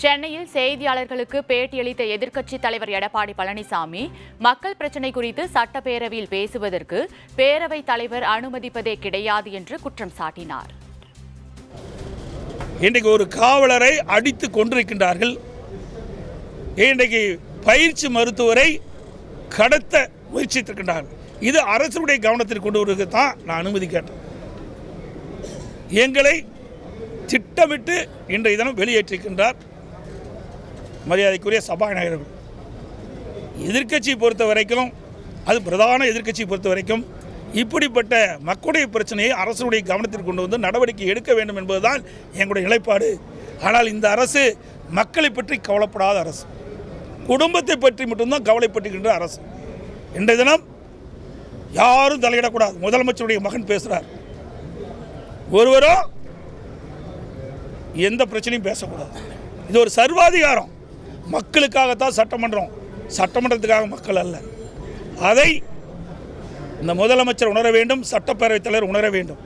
சென்னையில் செய்தியாளர்களுக்கு பேட்டியளித்த எதிர்க்கட்சித் தலைவர் எடப்பாடி பழனிசாமி மக்கள் பிரச்சினை குறித்து சட்டப்பேரவையில் பேசுவதற்கு பேரவைத் தலைவர் அனுமதிப்பதே கிடையாது என்று குற்றம் சாட்டினார். இன்றைக்கு ஒரு காவலரை அடித்து கொண்டிருக்கின்றார்கள். இன்றைக்கு பயிற்சி மருத்துவரை கடத்த முயற்சித்திருக்கின்றார்கள். இது அரசுடைய கவனத்தில் கொண்டு வருவதற்கு தான் நான் அனுமதி கேட்டேன். எங்களை திட்டமிட்டு இன்றைய தினம் வெளியேற்றிருக்கின்றார் மரியாதைக்குரிய சபாநாயகர்கள். எதிர்க்கட்சியை பொறுத்த வரைக்கும், அது பிரதான எதிர்க்கட்சியை பொறுத்த வரைக்கும் இப்படிப்பட்ட மக்களுடைய பிரச்சனையை அரசுடைய கவனத்தில் கொண்டு வந்து நடவடிக்கை எடுக்க வேண்டும் என்பதுதான் எங்களுடைய நிலைப்பாடு. ஆனால் இந்த அரசு மக்களை பற்றி கவலைப்படாத அரசு, குடும்பத்தை பற்றி மட்டும்தான் கவலைப்பட்டுகின்ற அரசு. இன்றைய தினம் யாரும் தலையிடக்கூடாது. முதலமைச்சருடைய மகன் பேசுகிறார், ஒருவரோ எந்த பிரச்சனையும் பேசக்கூடாது. இது ஒரு சர்வாதிகாரம். மக்களுக்காகத்தான் சட்டமன்றம், சட்டமன்றத்துக்காக மக்கள் அல்ல. அதை இந்த முதலமைச்சர் உணர வேண்டும், சட்டப்பேரவைத் தலைவர் உணர வேண்டும்.